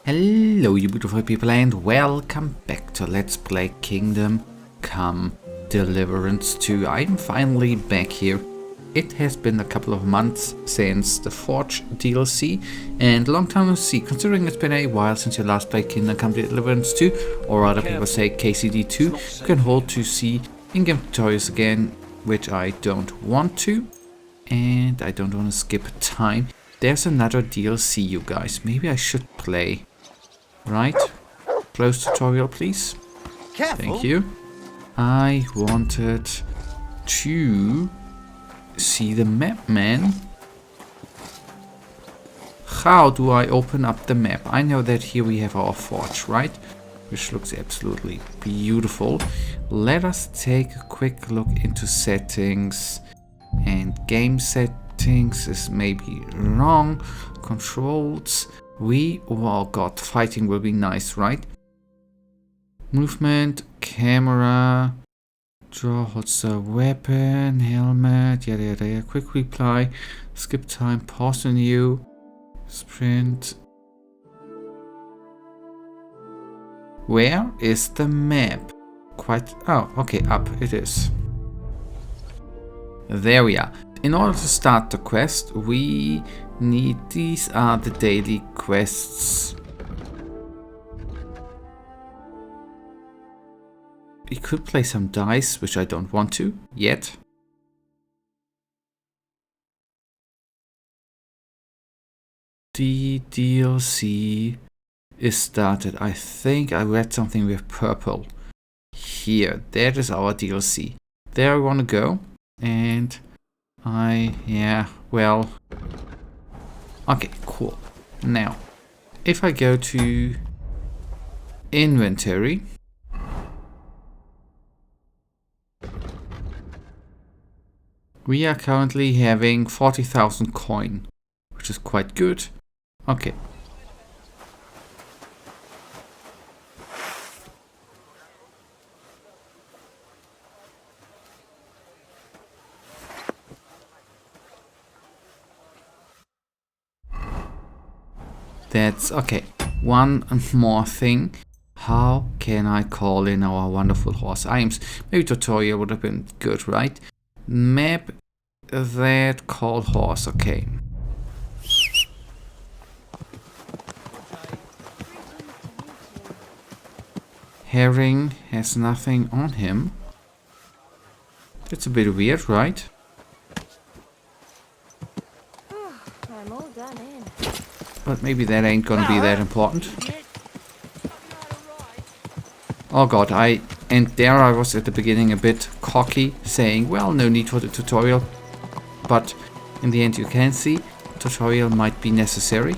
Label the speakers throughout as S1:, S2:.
S1: Hello you beautiful people and welcome back to Let's Play Kingdom Come Deliverance 2. I'm finally back here. It has been a couple of months since the Forge DLC and long time no see, considering it's been a while since you last played Kingdom Come Deliverance 2, or other people say KCD 2. You can hold to see in-game tutorials again, which I don't want to, and I don't want to skip time. There's another DLC, you guys. Maybe I should play. Right? Close tutorial, please. Careful. Thank you. I wanted to see the map, man. How do I open up the map? I know that here we have our forge, right? Which looks absolutely beautiful. Let us take a quick look into settings. And game settings is maybe wrong. Controls. Oh god, fighting will be nice, right? Movement, camera, draw, holster, weapon, helmet, yada yada yada, quick reply, skip time, pause menu, sprint. Where is the map? Oh, okay, up it is. There we are. In order to start the quest, we need, these are the daily quests. We could play some dice, which I don't want to yet. The DLC is started. I think I read something with purple. Here, that is our DLC. There I want to go. And well, okay, cool. Now, if I go to inventory, we are currently having 40,000 coin, which is quite good. Okay. That's okay. One more thing. How can I call in our wonderful horse? Maybe tutorial would have been good, right? Map that call horse. Okay. Herring has nothing on him. That's a bit weird, right?
S2: I'm all done in.
S1: But maybe that ain't gonna be that important. Oh god, and there I was at the beginning a bit cocky, saying, well, no need for the tutorial. But in the end you can see, tutorial might be necessary.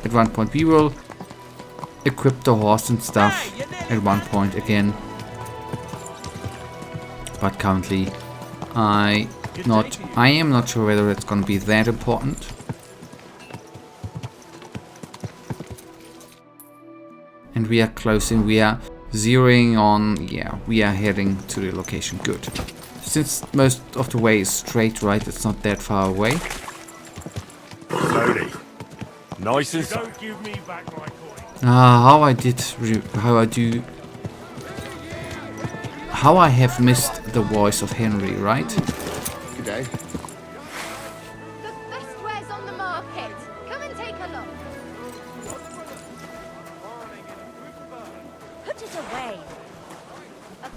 S1: At one point we will equip the horse and stuff at one point again. But currently I am not sure whether it's gonna be that important. And we are closing, we are zeroing on, yeah, we are heading to the location. Good. Since most of the way is straight, right, it's not that far away.
S3: Slowly. Nice and slow.
S4: Don't give me back my coin.
S1: How I have missed the voice of Henry, right?
S3: Good day.
S2: The best wares on the market. Come and take a look. Put it away.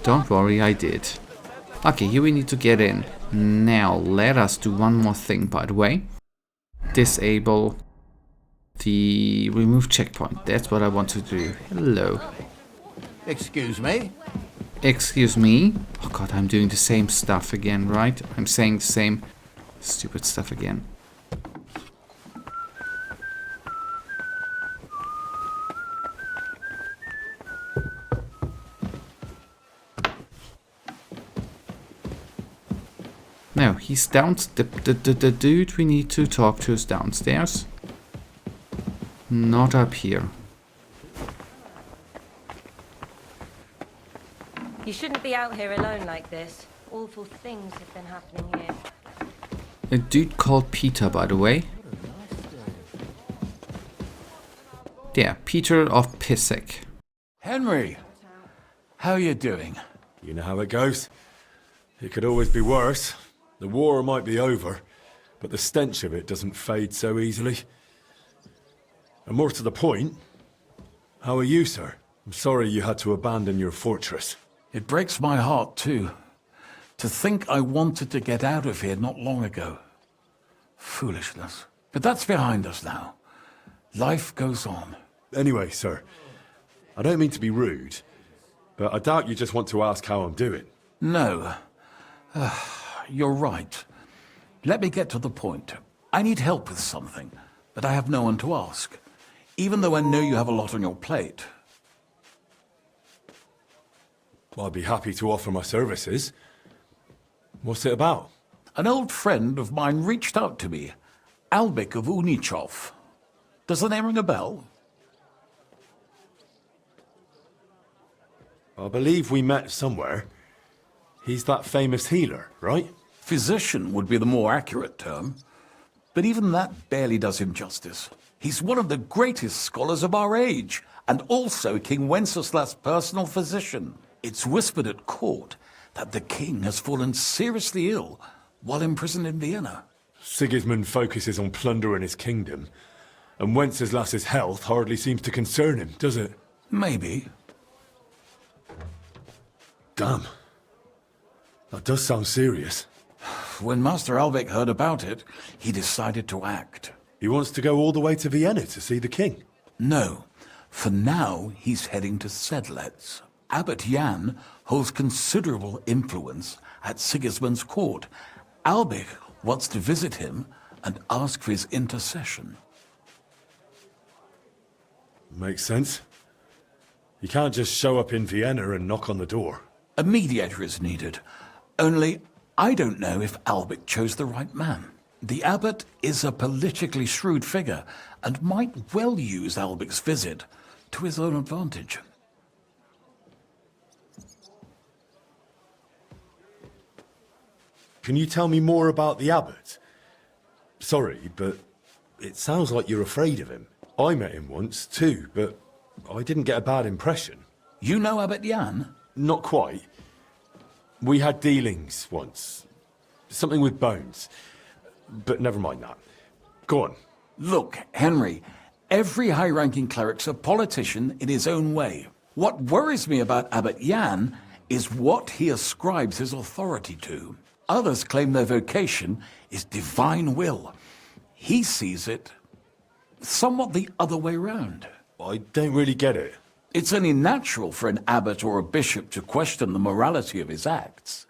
S1: Don't worry, I did. Okay, here we need to get in. Now, let us do one more thing, by the way. Disable the remove checkpoint. That's what I want to do. Hello.
S5: Excuse me?
S1: Excuse me? Oh god, I'm doing the same stuff again, right? I'm saying the same stupid stuff again. No, he's down. The dude we need to talk to is downstairs. Not up here.
S6: You shouldn't be out here alone like this. Awful things have been happening here.
S1: A dude called Peter, by the way. Yeah, Peter of Pissick.
S5: Henry, how you doing?
S3: You know how it goes. It could always be worse. The war might be over, but the stench of it doesn't fade so easily. And more to the point, how are you, sir? I'm sorry you had to abandon your fortress.
S5: It breaks my heart, too. To think I wanted to get out of here not long ago. Foolishness. But that's behind us now. Life goes on.
S3: Anyway, sir, I don't mean to be rude, but I doubt you just want to ask how I'm doing.
S5: No. You're right. Let me get to the point. I need help with something, but I have no one to ask, even though I know you have a lot on your plate.
S3: Well, I'd be happy to offer my services. What's it about?
S5: An old friend of mine reached out to me, Albik of Unichov. Does the name ring a bell?
S3: I believe we met somewhere. He's that famous healer, right?
S5: Physician would be the more accurate term. But even that barely does him justice. He's one of the greatest scholars of our age, and also King Wenceslas' personal physician. It's whispered at court that the king has fallen seriously ill while imprisoned in Vienna.
S3: Sigismund focuses on plundering his kingdom, and Wenceslas's health hardly seems to concern him, does it?
S5: Maybe.
S3: Damn. That does sound serious.
S5: When Master Albik heard about it, he decided to act.
S3: He wants to go all the way to Vienna to see the king.
S5: No. For now, he's heading to Sedlec. Abbot Jan holds considerable influence at Sigismund's court. Albik wants to visit him and ask for his intercession.
S3: Makes sense. You can't just show up in Vienna and knock on the door.
S5: A mediator is needed. Only, I don't know if Albik chose the right man. The abbot is a politically shrewd figure and might well use Albik's visit to his own advantage.
S3: Can you tell me more about the abbot? Sorry, but it sounds like you're afraid of him. I met him once, too, but I didn't get a bad impression.
S5: You know Abbot Jan?
S3: Not quite. We had dealings once. Something with bones. But never mind that. Go on.
S5: Look, Henry, every high-ranking cleric's a politician in his own way. What worries me about Abbot Jan is what he ascribes his authority to. Others claim their vocation is divine will. He sees it somewhat the other way round.
S3: I don't really get it.
S5: It's only natural for an abbot or a bishop to question the morality of his acts.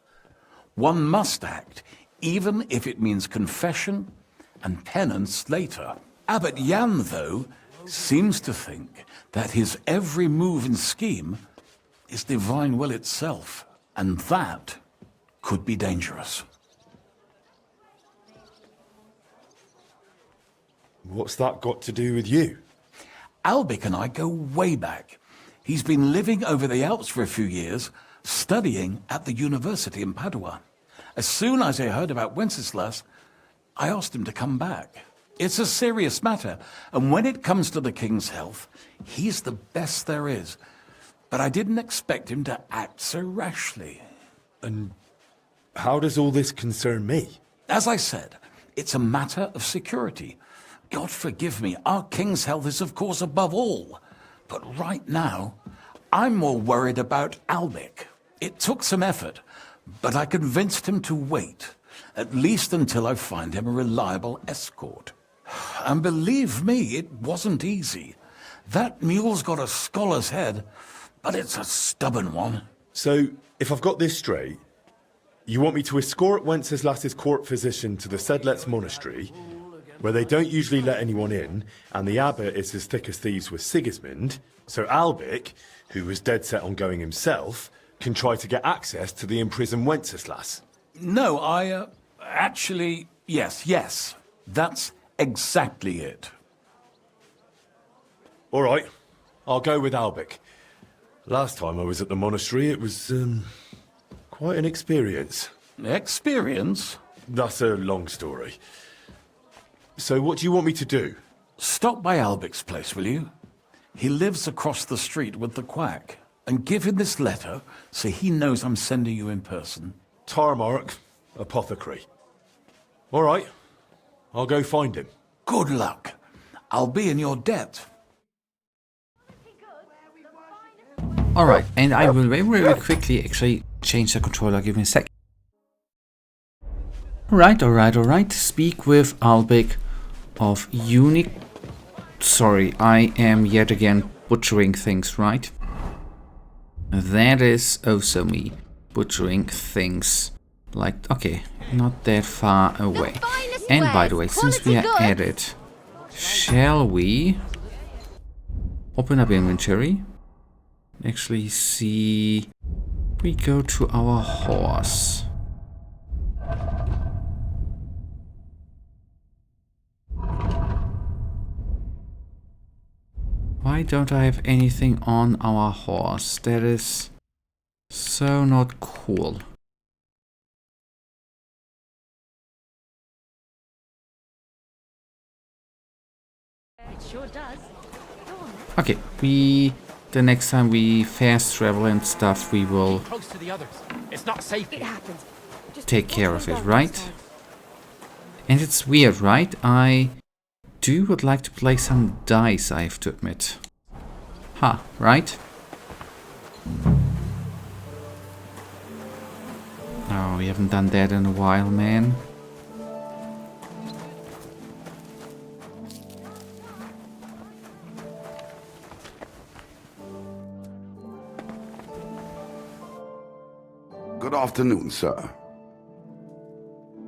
S5: One must act, even if it means confession and penance later. Abbot Jan, though, seems to think that his every move and scheme is divine will itself, and that could be dangerous.
S3: What's that got to do with you?
S5: Albik and I go way back. He's been living over the Alps for a few years, studying at the university in Padua. As soon as I heard about Wenceslas, I asked him to come back. It's a serious matter, and when it comes to the king's health, he's the best there is. But I didn't expect him to act so rashly.
S3: And how does all this concern me?
S5: As I said, it's a matter of security. God forgive me, our king's health is of course above all. But right now, I'm more worried about Albik. It took some effort, but I convinced him to wait, at least until I find him a reliable escort. And believe me, it wasn't easy. That mule's got a scholar's head, but it's a stubborn one.
S3: So, if I've got this straight, you want me to escort Wenceslas's court physician to the Sedlec monastery, where they don't usually let anyone in, and the abbot is as thick as thieves with Sigismund, so Albik, who was dead set on going himself, can try to get access to the imprisoned Wenceslas.
S5: No, actually, yes. That's exactly it.
S3: All right, I'll go with Albik. Last time I was at the monastery, it was, quite an experience.
S5: Experience?
S3: That's a long story. So what do you want me to do?
S5: Stop by Albik's place, will you? He lives across the street with the quack. And give him this letter so he knows I'm sending you in person.
S3: Tarmark, apothecary. All right, I'll go find him.
S5: Good luck. I'll be in your debt.
S1: Alright, and I will very quickly actually change the controller. Give me a sec. Alright. Speak with Albic of Unique. Sorry, I am yet again butchering things, right? That is also me butchering things. Like, okay, not that far away. And by the way, since we are at it, shall we open up inventory? Actually see, we go to our horse. Why don't I have anything on our horse? That is so not cool.
S6: It sure does.
S1: Okay, the next time we fast travel and stuff, we will
S4: Close to the others. It's not safe.
S2: It happens. Just
S1: take care
S2: watch
S1: of
S2: them
S1: it,
S2: go
S1: right?
S2: next time.
S1: And it's weird, right? I would like to play some dice, I have to admit. Ha, right? Oh, we haven't done that in a while, man.
S7: Good afternoon, sir.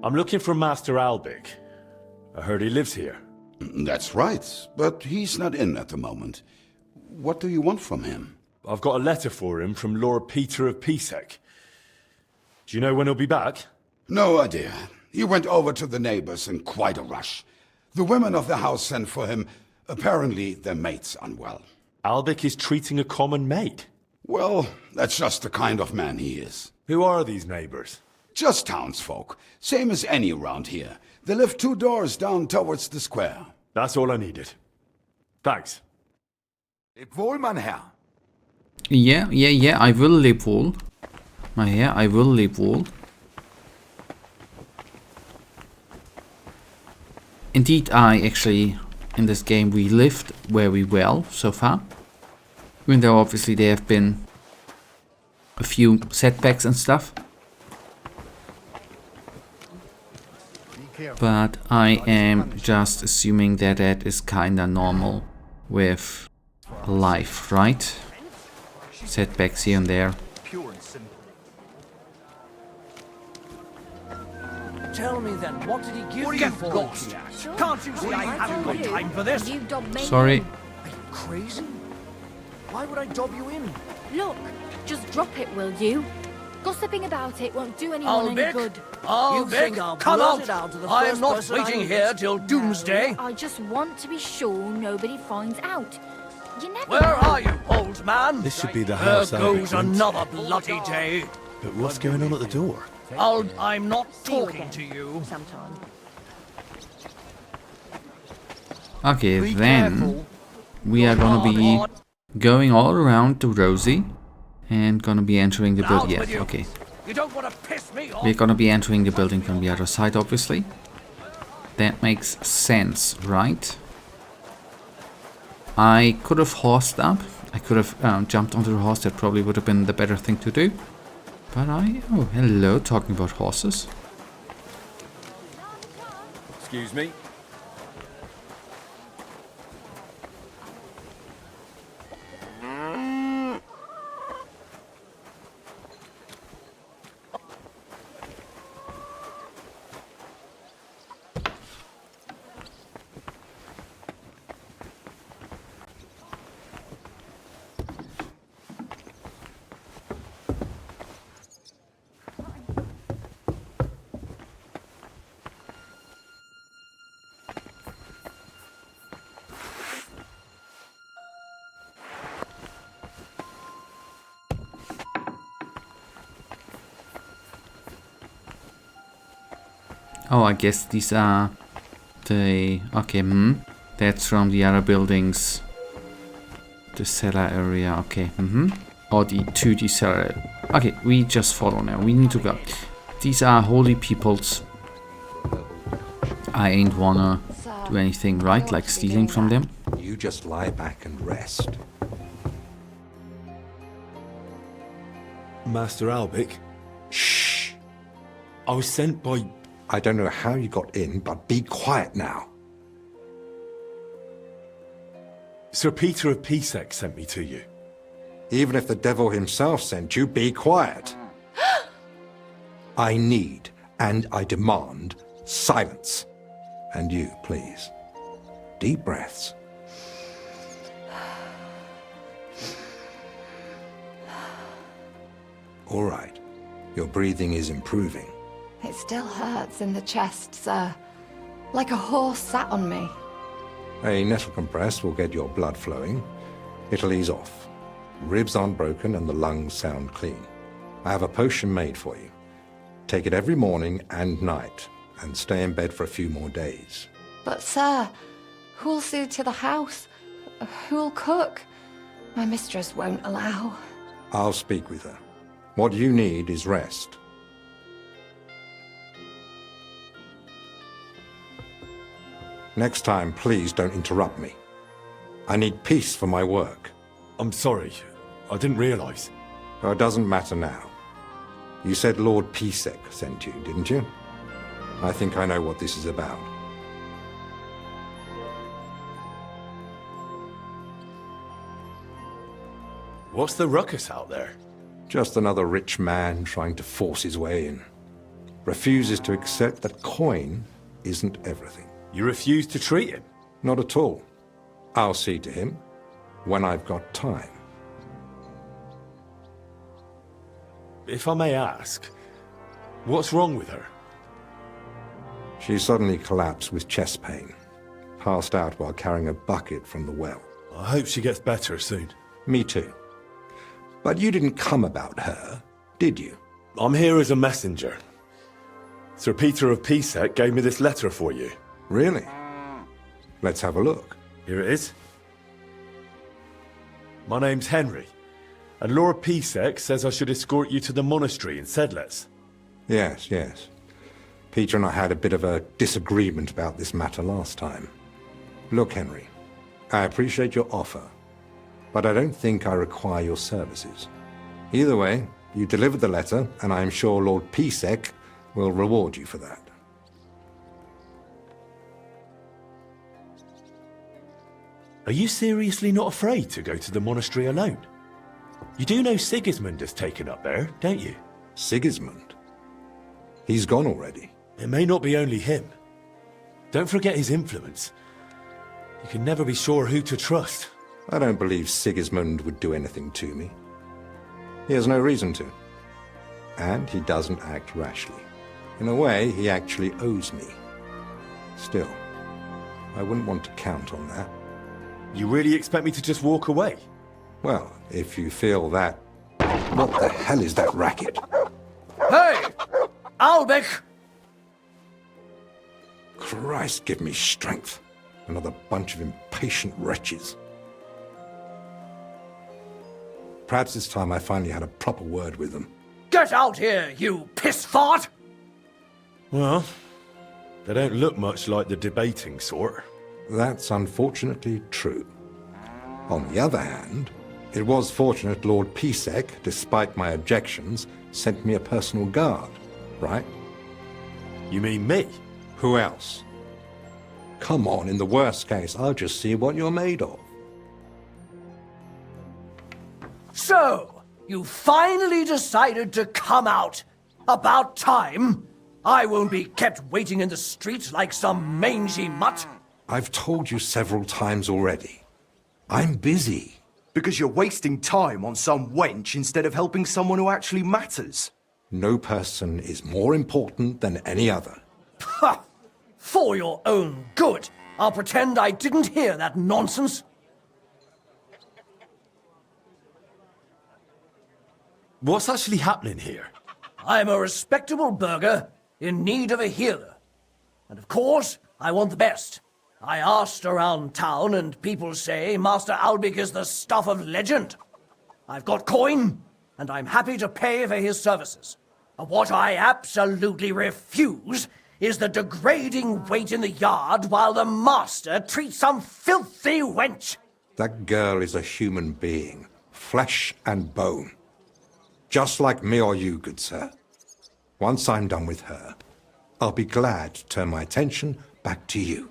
S3: I'm looking for Master Albic. I heard he lives here.
S7: That's right, but he's not in at the moment. What do you want from him?
S3: I've got a letter for him from Lord Peter of Pisek. Do you know when he'll be back?
S7: No idea. He went over to the neighbors in quite a rush. The women of the house sent for him. Apparently, their mate's unwell.
S3: Albic is treating a common maid.
S7: Well, that's just the kind of man he is.
S3: Who are these neighbors?
S7: Just townsfolk, same as any around here. They live 2 doors down towards the square.
S3: That's all I needed. Thanks.
S7: Leb wohl, mein Herr.
S1: Yeah, I will leb wohl. My hair, I will leb wohl. Indeed, in this game, we lived very well so far. Even though obviously there have been a few setbacks and stuff. But I am just assuming that that is kinda normal with life, right? Setbacks here and there.
S4: Tell me then, what did he give you for lost? Can't you see I haven't got time for this?
S2: You dob me
S1: Sorry.
S2: in.
S4: Are you crazy? Why would I dob you in?
S2: Look, just drop it, will you? Gossiping about it won't do anyone any good.
S4: You think I'll
S8: come
S4: blurt
S8: out.
S4: it out to the
S8: I
S4: first
S8: am not
S4: person I
S8: waiting
S4: meet?
S8: here till doomsday.
S2: I just want to be sure nobody finds out. You never
S8: Where
S2: know.
S8: are you, old man?
S9: This should be the
S8: There
S9: house
S8: goes
S9: Albert went.
S8: another bloody day.
S9: But what's going on at the door?
S8: I'm not
S6: See you
S8: talking
S6: again
S8: to you.
S6: sometime.
S1: Okay,
S8: Be
S1: then
S8: careful.
S1: we are gonna be going all around to Rosie and gonna be entering the
S8: Out
S1: building.
S8: with
S1: Yeah,
S8: you.
S1: okay.
S8: You don't want to piss me off.
S1: We're gonna be entering the building from the other side, obviously. That makes sense, right? I could have horsed up. I could have jumped onto the horse. That probably would have been the better thing to do. But oh, hello, talking about horses.
S9: Excuse me.
S1: Oh, I guess these are the... Okay, that's from the other buildings The cellar area, okay. Or to the cellar. Okay, we just follow now. We need to go. These are holy peoples. I ain't wanna do anything, right? Like stealing from them.
S9: You just lie back and rest.
S3: Master Albic? Shh! I was sent by...
S9: I don't know how you got in, but be quiet now.
S3: Sir Peter of Pisek sent me to you.
S9: Even if the devil himself sent you, be quiet. I need and I demand silence. And you, please. Deep breaths. All right. Your breathing is improving.
S10: It still hurts in the chest, sir. Like a horse sat on me.
S9: A nettle compress will get your blood flowing. It'll ease off. Ribs aren't broken and the lungs sound clean. I have a potion made for you. Take it every morning and night, and stay in bed for a few more days.
S10: But, sir, who'll see to the house? Who'll cook? My mistress won't allow.
S9: I'll speak with her. What you need is rest. Next time, please don't interrupt me. I need peace for my work.
S3: I'm sorry. I didn't realize.
S9: Well, it doesn't matter now. You said Lord Pisek sent you, didn't you? I think I know what this is about.
S3: What's the ruckus out there?
S9: Just another rich man trying to force his way in. Refuses to accept that coin isn't everything.
S3: You refuse to treat him?
S9: Not at all. I'll see to him when I've got time.
S3: If I may ask, what's wrong with her?
S9: She suddenly collapsed with chest pain. Passed out while carrying a bucket from the well.
S3: I hope she gets better soon.
S9: Me too. But you didn't come about her, did you?
S3: I'm here as a messenger. Sir Peter of Pisek gave me this letter for you.
S9: Really? Let's have a look.
S3: Here it is. My name's Henry, and Lord Pisek says I should escort you to the monastery in Sedlec.
S9: Yes, yes. Peter and I had a bit of a disagreement about this matter last time. Look, Henry, I appreciate your offer, but I don't think I require your services. Either way, you delivered the letter, and I am sure Lord Pisek will reward you for that.
S3: Are you seriously not afraid to go to the monastery alone? You do know Sigismund has taken up there, don't you?
S9: Sigismund? He's gone already.
S3: It may not be only him. Don't forget his influence. You can never be sure who to trust.
S9: I don't believe Sigismund would do anything to me. He has no reason to. And he doesn't act rashly. In a way, he actually owes me. Still, I wouldn't want to count on that.
S3: You really expect me to just walk away?
S9: Well, if you feel that... What the hell is that racket?
S8: Hey! Albic!
S9: Christ, give me strength. Another bunch of impatient wretches. Perhaps this time I finally had a proper word with them.
S8: Get out here, you piss fart!
S3: Well, they don't look much like the debating sort.
S9: That's unfortunately true. On the other hand, it was fortunate Lord Pisek, despite my objections, sent me a personal guard, right?
S3: You mean me?
S9: Who else? Come on, in the worst case, I'll just see what you're made of.
S8: So, you finally decided to come out. About time. I won't be kept waiting in the street like some mangy mutt.
S9: I've told you several times already. I'm busy.
S11: Because you're wasting time on some wench instead of helping someone who actually matters.
S9: No person is more important than any other.
S8: Ha! For your own good, I'll pretend I didn't hear that nonsense.
S3: What's actually happening here?
S8: I'm a respectable burgher in need of a healer. And of course, I want the best. I asked around town, and people say Master Albic is the stuff of legend. I've got coin, and I'm happy to pay for his services. What I absolutely refuse is the degrading wait in the yard while the master treats some filthy wench.
S9: That girl is a human being, flesh and bone. Just like me or you, good sir. Once I'm done with her, I'll be glad to turn my attention back to you.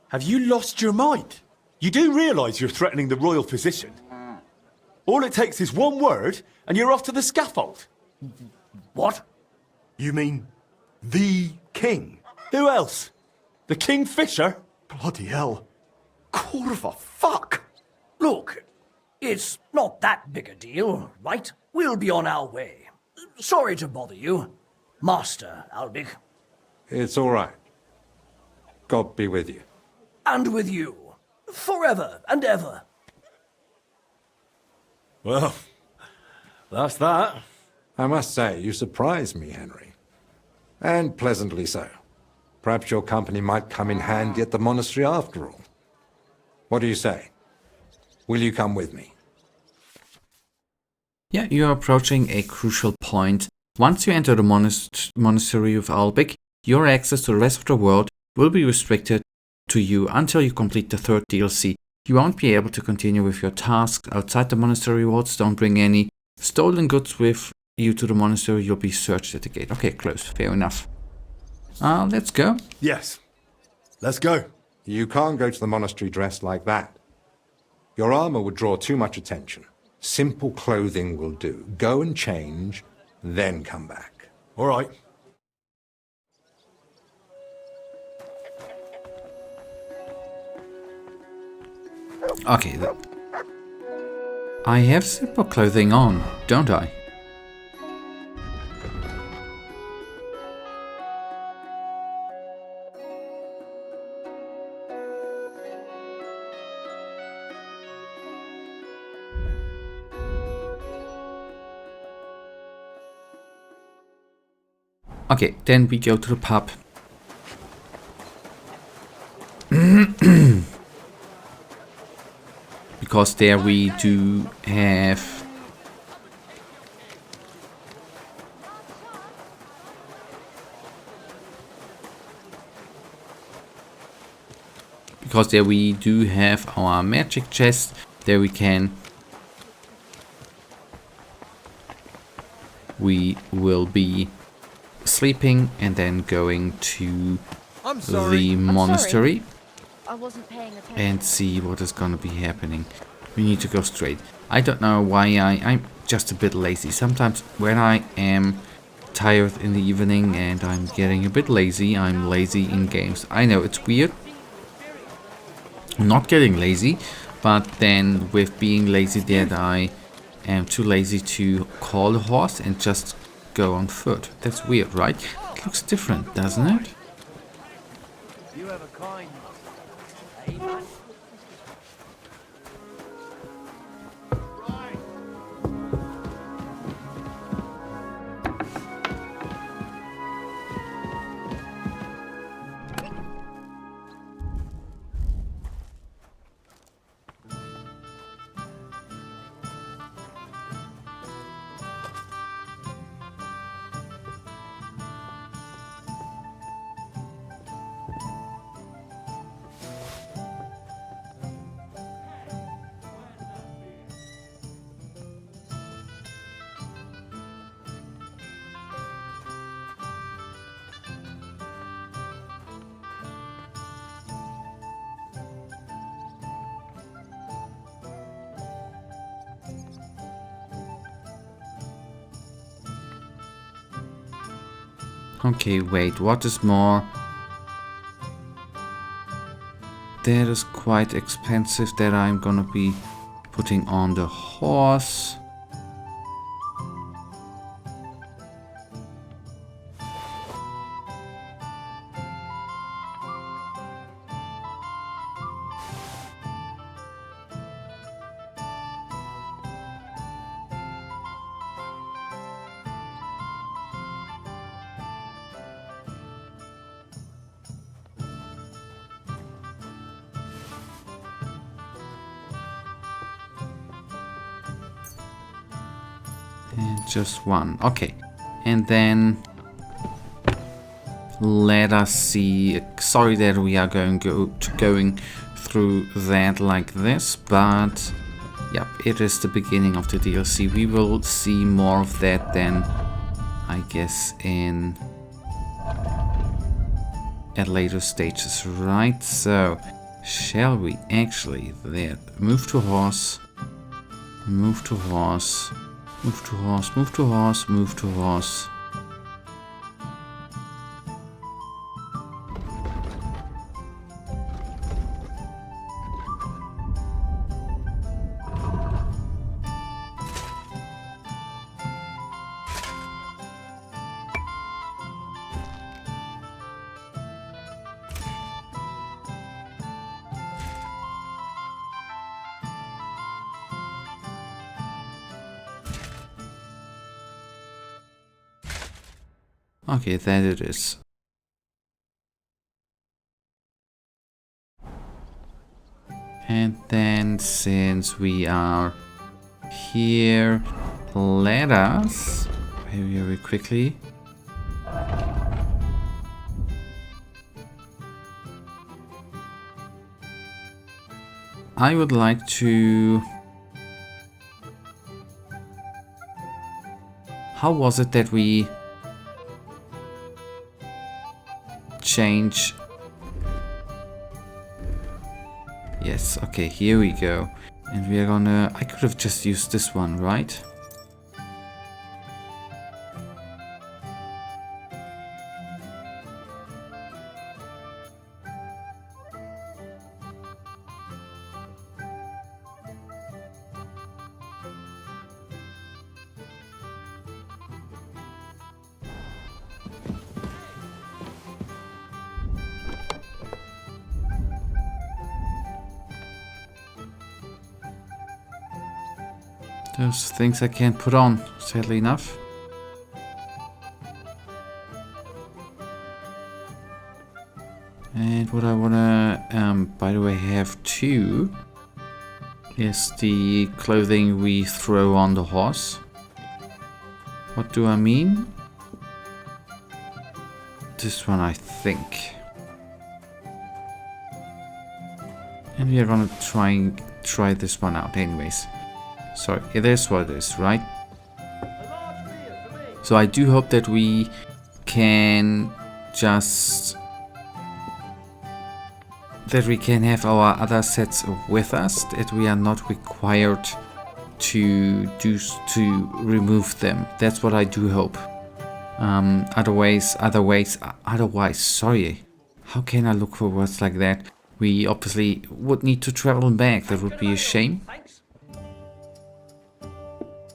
S3: Have you lost your mind? You do realise you're threatening the royal position? All it takes is one word, and you're off to the scaffold.
S8: What?
S3: You mean the king? Who else? The Kingfisher? Bloody hell. Corva, fuck!
S8: Look, it's not that big a deal, right? We'll be on our way. Sorry to bother you, Master Albic.
S9: It's all right. God be with you.
S8: And with you. Forever and ever.
S3: Well, that's that.
S9: I must say, you surprise me, Henry. And pleasantly so. Perhaps your company might come in handy at the monastery after all. What do you say? Will you come with me?
S1: Yeah, you're approaching a crucial point. Once you enter the monastery of Albic, your access to the rest of the world will be restricted to you until you complete the third DLC. You won't be able to continue with your tasks outside the monastery walls. Don't bring any stolen goods with you to the monastery. You'll be searched at the gate. Okay, close. Fair enough. Let's go.
S3: Yes. Let's go.
S9: You can't go to the monastery dressed like that. Your armor would draw too much attention. Simple clothing will do. Go and change, then come back.
S3: All right.
S1: Okay. I have simple clothing on, don't I? Okay, then we go to the pub. Because there we do have our magic chest. There we will be sleeping and then going to the monastery
S2: I wasn't paying attention.
S1: and see what is gonna be happening. We need to go straight. I don't know why I'm just a bit lazy. Sometimes when I am tired in the evening and I'm getting a bit lazy, I'm lazy in games. I know it's weird not getting lazy, but then with being lazy that I am too lazy to call a horse and just go on foot. That's weird, right? It looks different, doesn't it?
S4: You have a kind.
S1: Okay, wait, what is more? That is quite expensive that I'm gonna be putting on the horse. And just one. Okay. And then let us see. Sorry that we are going through that like this, but yep, it is the beginning of the DLC. We will see more of that then, I guess, at later stages, right? So, shall we actually move to horse, move to horse, move to horse, move to horse, move to horse. Okay, that it is. And then, since we are here, let us very quickly I would like to... How was it that we change? Yes, okay, here we go. And we are gonna... I could have just used this one, right? Those things I can't put on, sadly enough. And what I wanna, by the way, have too is the clothing we throw on the horse. What do I mean? This one, I think. And we are gonna try this one out anyways. So it is what it is, right? So I do hope that we can just... that we can have our other sets with us, that we are not required to remove them. That's what I do hope. Otherwise, sorry. How can I look for words like that? We obviously would need to travel back. That would be a shame.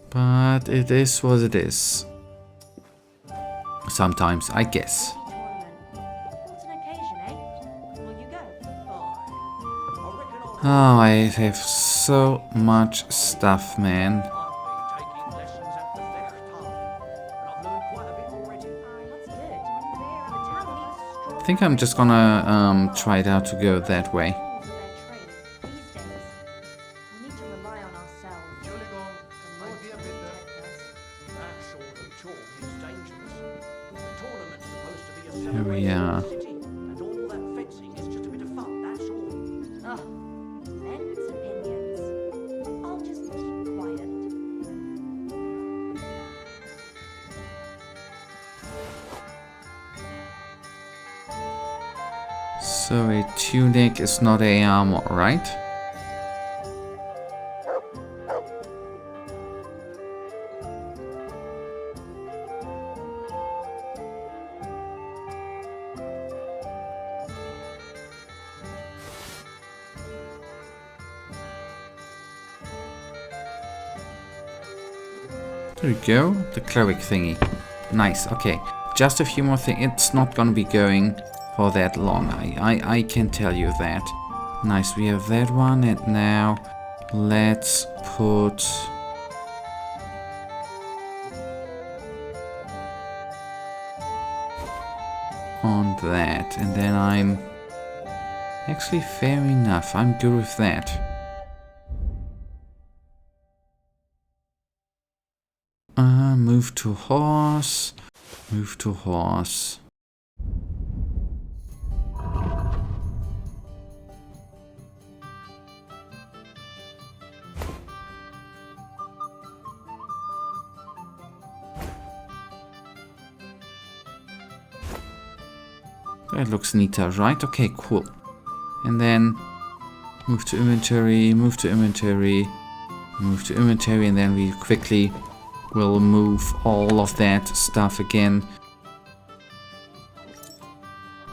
S1: But it is what it is. Sometimes, I guess. Oh, I have so much stuff, man. I think I'm just gonna try it out to go that way. Here we are. So a tunic is not a armor, right? There we go, the cleric thingy. Nice, okay. Just a few more things. It's not gonna be going for that long, I can tell you that. Nice, we have that one, and now let's put... on that, and then I'm... Actually, fair enough, I'm good with that. Move to horse. Move to horse. That looks neater, right? Okay, cool. And then move to inventory, move to inventory, move to inventory, and then we quickly will move all of that stuff again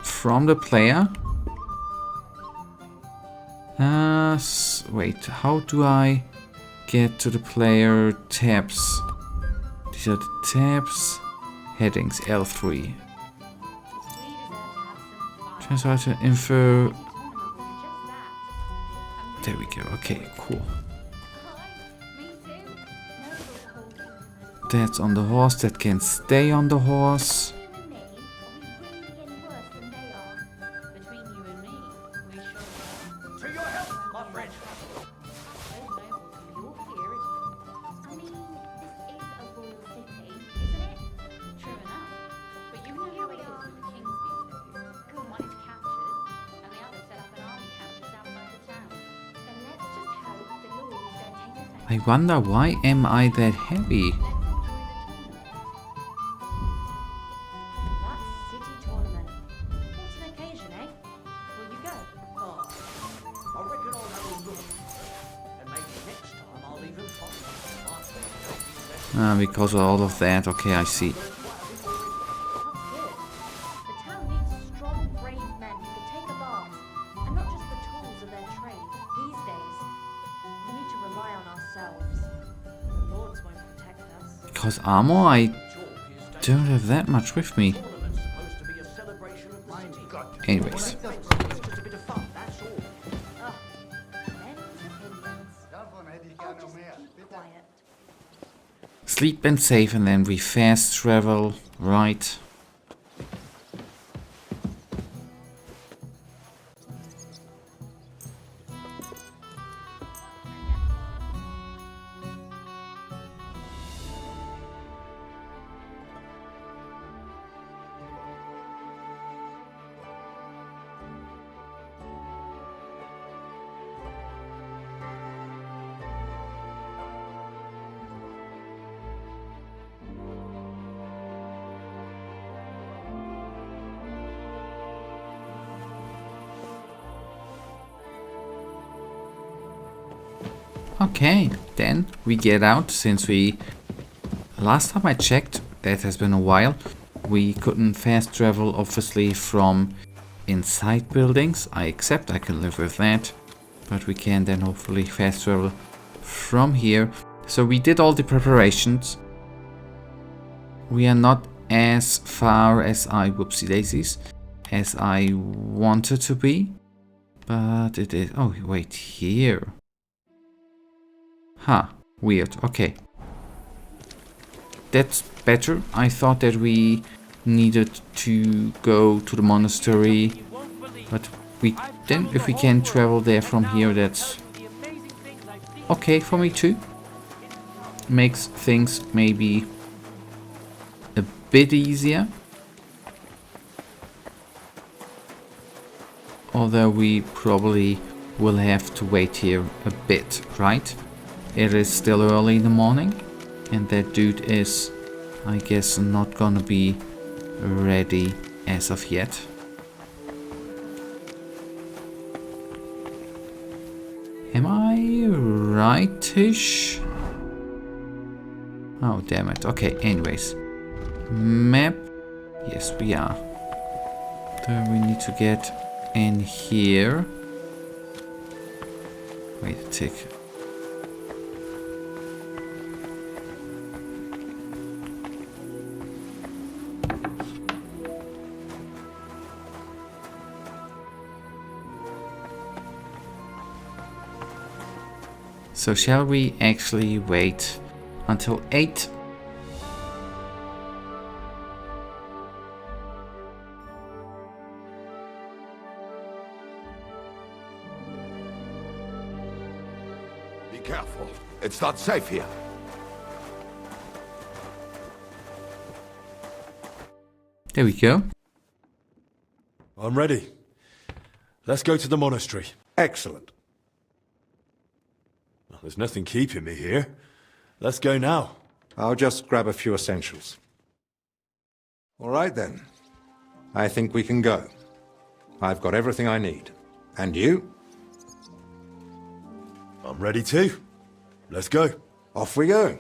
S1: from the player. Wait, how do I get to the player tabs? These are the tabs. Headings, L3. Transfer to info. There we go. Okay, cool. That's on the horse. That can stay on the horse. I wonder, why am I that heavy? Because of all of that. Okay, I see. Because armor, I don't have that much with me. Anyways. Sleep and save, and then we fast travel, right? Okay, then we get out, since we... Last time I checked, that has been a while, we couldn't fast travel, obviously, from inside buildings. I accept, I can live with that. But we can then hopefully fast travel from here. So we did all the preparations. We are not as far as whoopsie daisies, as I wanted to be. But it is... Oh, wait, here. Huh, weird, okay. That's better. I thought that we needed to go to the monastery, but we then, if we can travel there from here, that's okay for me too. Makes things maybe a bit easier. Although we probably will have to wait here a bit, right? It is still early in the morning, and that dude is, I guess, not gonna be ready as of yet. Am I rightish? Oh, damn it. Okay, anyways. Map. Yes, we are. So we need to get in here. Wait a tick. So shall we actually wait until 8?
S7: Be careful. It's not safe here.
S1: There we go.
S3: I'm ready. Let's go to the monastery.
S9: Excellent.
S3: Well, there's nothing keeping me here. Let's go now.
S9: I'll just grab a few essentials. All right then. I think we can go. I've got everything I need. And you?
S3: I'm ready too. Let's go.
S9: Off we go.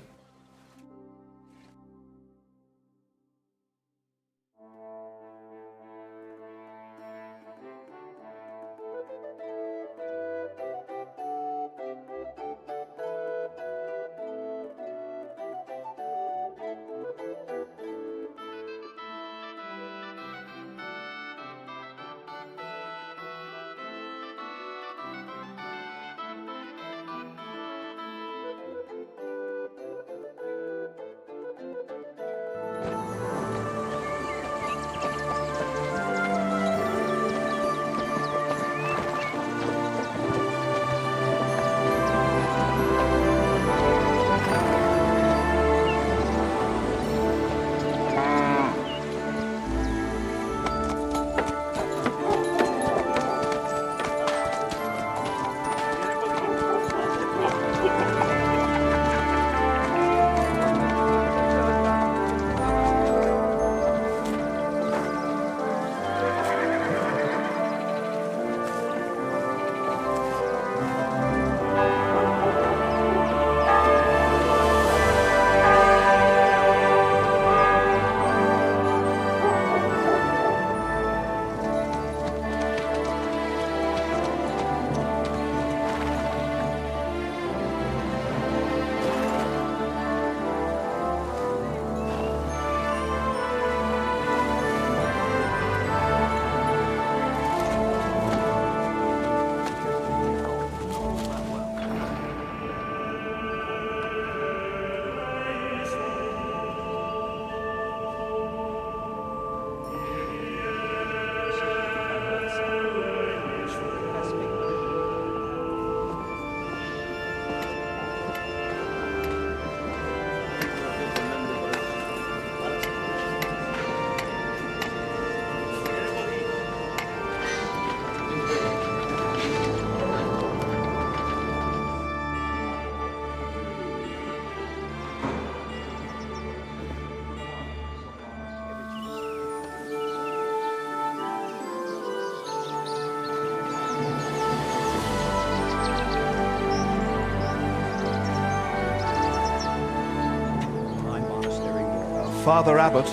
S11: Father Abbot.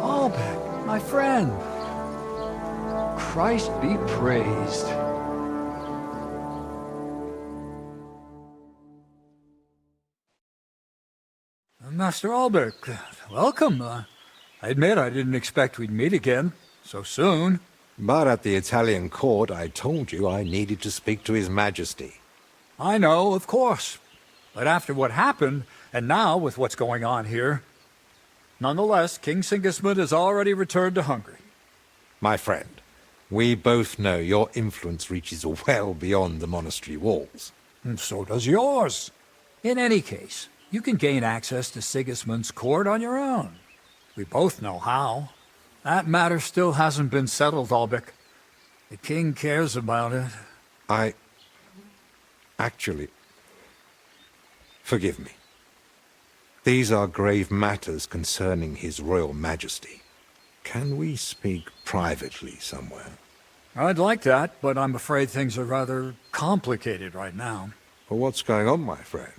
S4: Albert, my friend. Christ be praised. Master Albert, welcome. I admit I didn't expect we'd meet again so soon.
S9: But at the Italian court, I told you I needed to speak to His Majesty.
S4: I know, of course. But after what happened, and now with what's going on here... Nonetheless, King Sigismund has already returned to Hungary.
S9: My friend, we both know your influence reaches well beyond the monastery walls.
S4: And so does yours. In any case, you can gain access to Sigismund's court on your own. We both know how. That matter still hasn't been settled, Albrecht. The king cares about it.
S9: Actually... Forgive me. These are grave matters concerning His Royal Majesty. Can we speak privately somewhere?
S4: I'd like that, but I'm afraid things are rather complicated right now.
S9: Well, what's going on, my friend?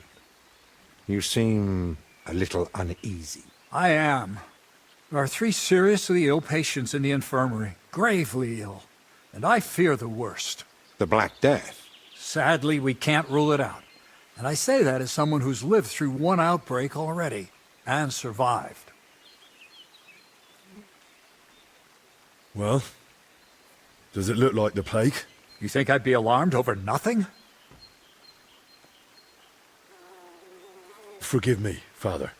S9: You seem a little uneasy.
S4: I am. There are 3 seriously ill patients in the infirmary, gravely ill, and I fear the worst.
S9: The Black Death?
S4: Sadly, we can't rule it out. And I say that as someone who's lived through one outbreak already, and survived.
S3: Well, does it look like the plague?
S4: You think I'd be alarmed over nothing?
S3: Forgive me, Father.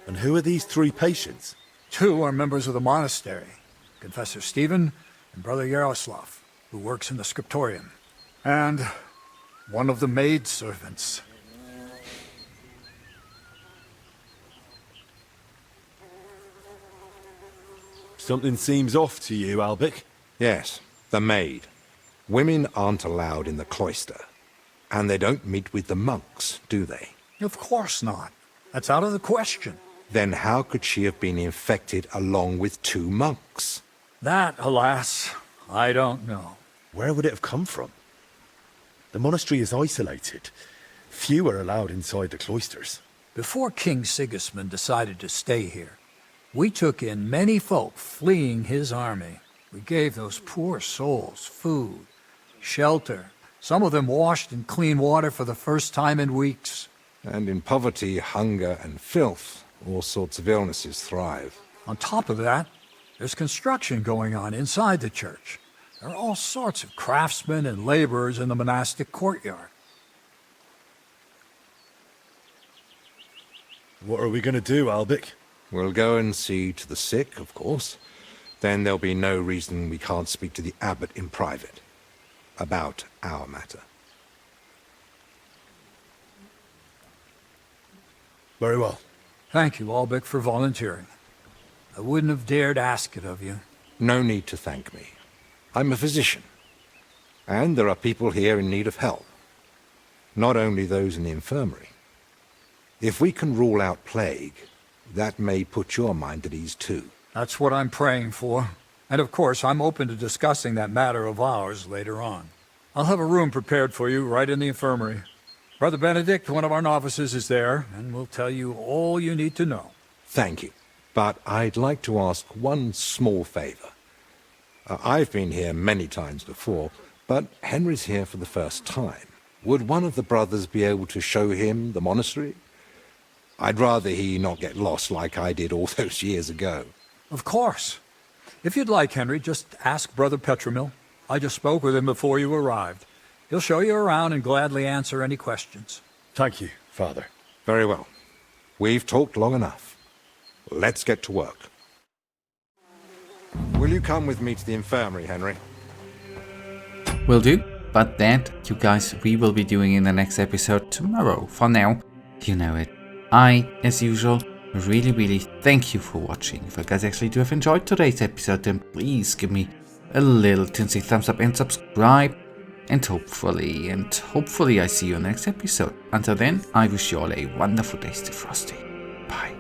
S3: And who are these 3 patients?
S4: 2 are members of the monastery, Confessor Stephen and Brother Yaroslav, who works in the scriptorium. And one of the maidservants.
S3: Something seems off to you, Albic.
S9: Yes, the maid. Women aren't allowed in the cloister. And they don't meet with the monks, do they?
S4: Of course not. That's out of the question.
S9: Then how could she have been infected along with 2 monks?
S4: That, alas, I don't know.
S3: Where would it have come from? The monastery is isolated. Few are allowed inside the cloisters.
S4: Before King Sigismund decided to stay here, we took in many folk fleeing his army. We gave those poor souls food, shelter. Some of them washed in clean water for the first time in weeks.
S9: And in poverty, hunger, and filth, all sorts of illnesses thrive.
S4: On top of that, there's construction going on inside the church. There are all sorts of craftsmen and laborers in the monastic courtyard.
S3: What are we going to do, Albic?
S9: We'll go and see to the sick, of course. Then there'll be no reason we can't speak to the abbot in private about our matter.
S3: Very well.
S4: Thank you, Albic, for volunteering. I wouldn't have dared ask it of you.
S9: No need to thank me. I'm a physician. And there are people here in need of help. Not only those in the infirmary. If we can rule out plague, that may put your mind at ease too.
S4: That's what I'm praying for. And of course, I'm open to discussing that matter of ours later on. I'll have a room prepared for you right in the infirmary. Brother Benedict, one of our novices, is there, and will tell you all you need to know.
S9: Thank you. But I'd like to ask one small favor. I've been here many times before, but Henry's here for the first time. Would one of the brothers be able to show him the monastery? I'd rather he not get lost like I did all those years ago.
S4: Of course. If you'd like, Henry, just ask Brother Petramil. I just spoke with him before you arrived. He'll show you around and gladly answer any questions.
S3: Thank you, Father.
S9: Very well. We've talked long enough. Let's get to work. Will you come with me to the infirmary, Henry?
S1: Will do, but that, you guys, we will be doing in the next episode tomorrow. For now, you know it. I, as usual, really thank you for watching. If you guys actually do have enjoyed today's episode, then please give me a little tinsy thumbs up and subscribe. And hopefully I see you in the next episode. Until then, I wish you all a wonderful day, stay frosty. Bye.